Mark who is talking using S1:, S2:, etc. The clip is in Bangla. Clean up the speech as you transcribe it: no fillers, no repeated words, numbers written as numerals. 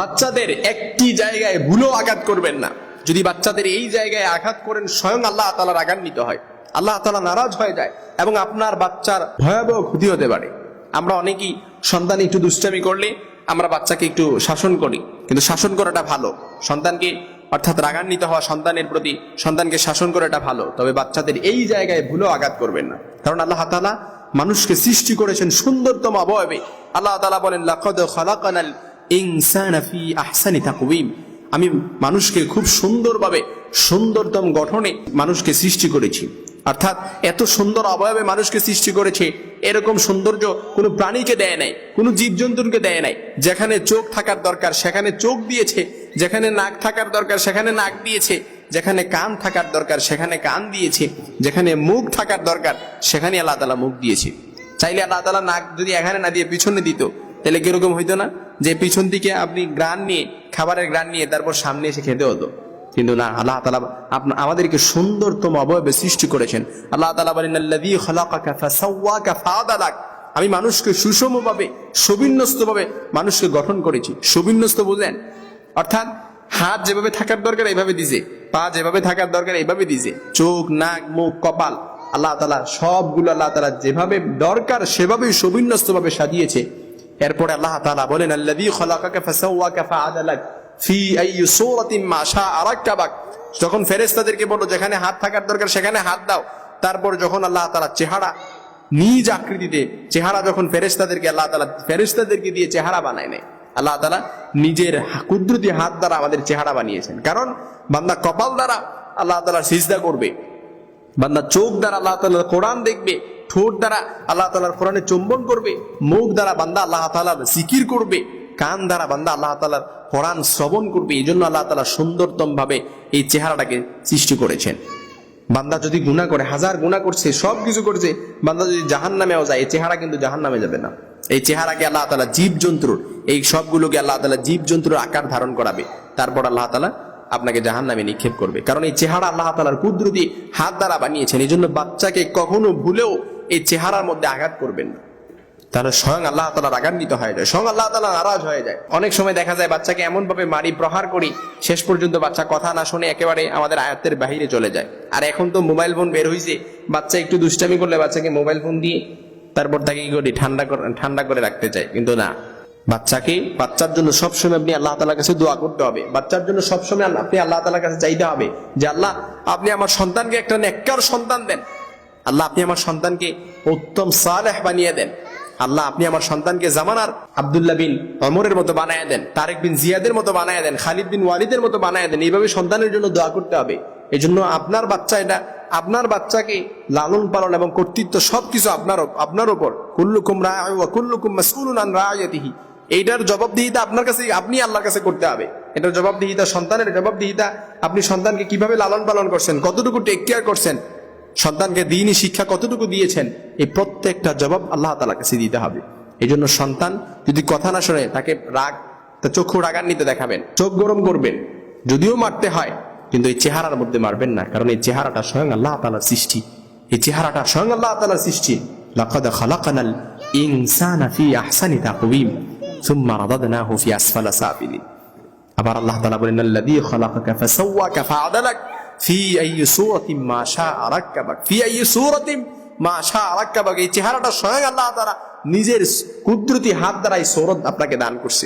S1: বাচ্চাদের একটি জায়গায় ভুলেও আঘাত করবেন না। যদি বাচ্চাদের এই জায়গায় আঘাত করেন, স্বয়ং আল্লাহ তাআলা রাগান্বিত হয়, আল্লাহ তাআলা নারাজ হয়ে যায় এবং আপনার বাচ্চার ভয়াবহ ক্ষতি হতে পারে। আমরা অনেকেই সন্তান একটু দুষ্টামি করলে আমরা বাচ্চাকে একটু শাসন করি, কিন্তু শাসন করাটা ভালো। সন্তানকে অর্থাৎ রাগান্বিত হওয়া সন্তানের প্রতি, সন্তানকে শাসন করাটা ভালো, তবে বাচ্চাদের এই জায়গায় ভুলেও আঘাত করবেন না। কারণ আল্লাহ তাআলা মানুষকে সৃষ্টি করেছেন সুন্দরতম অবয়বে। আল্লাহ তাআলা বলেন, লাকাদ খালাকানাল ইনসানা ফি আহসানি তাকওয়িম, আমি মানুষকে খুব সুন্দরভাবে সুন্দরতম গঠনে মানুষকে সৃষ্টি করেছি। অর্থাৎ এত সুন্দর অবয়বে মানুষকে সৃষ্টি করেছে, এরকম সৌন্দর্য কোনো প্রাণীকে দেয় নাই, কোনো জীবজন্তুকে দেয় নাই। যেখানে চোখ থাকার দরকার সেখানে চোখ দিয়েছে, যেখানে নাক থাকার দরকার সেখানে নাক দিয়েছে, যেখানে কান থাকার দরকার সেখানে কান দিয়েছে, যেখানে মুখ থাকার দরকার সেখানে আল্লাহ তাআলা মুখ দিয়েছে। চাইলে আল্লাহ তাআলা নাক যদি এখানে না দিয়ে পিছনে দিত, তাহলে কিরকম হইতো না, যে পিছন থেকে আপনি গ্রান নিয়ে, খাবারের গ্রান নিয়ে তারপর সামনে এসে খেতে হতো। কিন্তু না, আল্লাহ তাআলা আমাদেরকে সুন্দরতম অবয়বে সৃষ্টি করেছেন। আল্লাহ তাআলা বলেন, আল্লাযী খালাকাকা ফাসাওয়াকা ফাআদালাক, আমি মানুষকে সুষমভাবে সুবিন্যস্তভাবে মানুষকে গঠন করেছি। সুবিন্যস্ত বুঝলেন? অর্থাৎ হাত যেভাবে থাকার দরকার এইভাবে দিছে, পা যেভাবে থাকার দরকার এইভাবে দিছে, চোখ, নাক, মুখ, কপাল, আল্লাহ তাআলা সবগুলো আল্লাহ তাআলা যেভাবে দরকার সেভাবেই সুবিন্যস্তভাবে সাজিয়েছে। এরপরে আল্লাহ তাআলা বলেন, আল্লাযী খালাকাকা ফাসাওয়াকা ফাআদালাক ফি আইয়ি সূরাতিন মা শাআ রাক্কাবাক, যখন ফেরেশতাদেরকে বলল যেখানে হাত থাকার দরকার সেখানে হাত দাও, তারপর যখন আল্লাহ তাআলা চেহারা নিজ আকৃতিতে চেহারা যখন ফেরেশতাদেরকে আল্লাহ তাআলা ফেরেশতাদেরকে দিয়ে চেহারা বানায় নেয়, আল্লাহ তাআলা নিজের কুদরতি হাত দ্বারা আমাদের চেহারা বানিয়েছেন। কারণ বান্দা কপাল দ্বারা আল্লাহ তাআলা সিজদা করবে, বান্দা চোখ দ্বারা আল্লাহ তাআলার কোরআন দেখবে, ঠোঁট দ্বারা আল্লাহ তাআলার কোরআনে চুম্বন করবে, মুখ দ্বারা বান্দা আল্লাহ তাআলার জিকির করবে, কান দ্বারা বান্দা আল্লাহ তাআলার কোরআন শ্রবণ করবে। এই জন্য আল্লাহ তাআলা সুন্দরতম ভাবে এই চেহারাটাকে সৃষ্টি করেছেন। বান্দা যদি গুনাহ করে, হাজার গুনাহ করছে, সব কিছু করছে, বান্দা যদি জাহান্নামেও যায়, এই চেহারা কিন্তু জাহান্নামে যাবে না। এই চেহারাকে আল্লাহ তাআলা জীবজন্তুর, এই সবগুলোকে আল্লাহ তাআলা জীবজন্তুর আকার ধারণ করাবে, তারপর আল্লাহ তাআলা আপনাকে জাহান্নামে নিক্ষেপ করবে। কারণ এই চেহারা আল্লাহ তাআলার কুদরতি হাত দ্বারা বানিয়েছেন। এই জন্য বাচ্চাকে কখনো ভুলেও এই চেহারার মধ্যে আঘাত করবেন না, তাহলে স্বয়ং আল্লাহ তাআলা রাগান্বিত হয়ে যায়, স্বয়ং আল্লাহ তাআলা নারাজ হয়ে যায়। অনেক সময় দেখা যায় বাচ্চাকে এমন ভাবে মারি, প্রহার করি, শেষ পর্যন্ত বাচ্চা কথা না শুনে একেবারে আমাদের আয়ত্তের বাহিরে চলে যায়। আর এখন তো মোবাইল ফোন বের হয়েছে, বাচ্চা একটু দুষ্টামি করলে বাচ্চাকে মোবাইল ফোন দিয়ে তারপর তাকে কি করি, ঠান্ডা করে রাখতে চাই। কিন্তু না, বাচ্চার জন্য সবসময় আপনি আল্লাহ তাআলার কাছে দোয়া করতে হবে। বাচ্চার জন্য সবসময় আপনি আল্লাহ তাআলার কাছে চাইতে হবে যে আল্লাহ, আপনি আমার সন্তানকে একটা নেককার সন্তান দেন। আল্লাহ, আপনি আমার সন্তানকে উত্তম সালেহ বানিয়ে দেন। আল্লাহ, আপনি আমার সন্তানকে জামানার আব্দুল্লাহ বিন ওমরের মতো বানায় দেন, তারেক বিন জিয়াদের মতো বানায় দেন, খালিদ বিন ওয়ালিদের মতো বানায় দেন। এইভাবে সন্তানের জন্য দোয়া করতে হবে। এই জন্য আপনার বাচ্চা, এটা আপনার বাচ্চাকে লালন পালন এবং কর্তৃত্ব সবকিছু আপনার উপর। কুল্লুকুম রাঈ ওয়া কুল্লুকুম মাসউলুন আন রাইয়াতিহি, এইটার জবাবদিহিতা আপনার কাছে, আপনি আল্লাহর কাছে করতে হবে। এটার জবাবদিহিতা, সন্তানের জবাবদিহিতা, আপনি সন্তানকে কিভাবে লালন পালন করছেন, কতটুকু টেক কেয়ার করছেন, সন্তানকে দ্বীনি শিক্ষা কতটুকু দিয়েছেন, এই প্রত্যেকটা জবাব আল্লাহ তাআলার কাছে দিতে হবে। এই জন্য সন্তান যদি কথা না শোনে, তাকে চক্ষু রাগান্বিত দেখাবেন, চোখ গরম করবেন, যদিও মারতে হয়, কিন্তু এই চেহারার মধ্যে মারবেন না। কারণ এই চেহারাটা স্বয়ং আল্লাহ তাআলার সৃষ্টি, এই চেহারাটা স্বয়ং আল্লাহ তাআলার সৃষ্টি। লাকাদ খালাকানাল ইনসানা ফি আহসানি তাকওয়িম সুম্মা রাদাদনাহু ফি আসফালা সাফিলিন। আবার আল্লাহ তাআলা বলেন, আল্লাযী খালাকাকা ফাসাওয়াকা ফাআদালাক ফি আইয়ি সূরাতিন মা শাআ রাক্কাবাক, ফি আইয়ি সূরাতিন মা শাআ রাক্কাবাক। এই চেহারাটা স্বয়ং আল্লাহ তাআলা নিজের কুদরতি হাত দ্বারা এই সূরত আপনাকে দান করছে।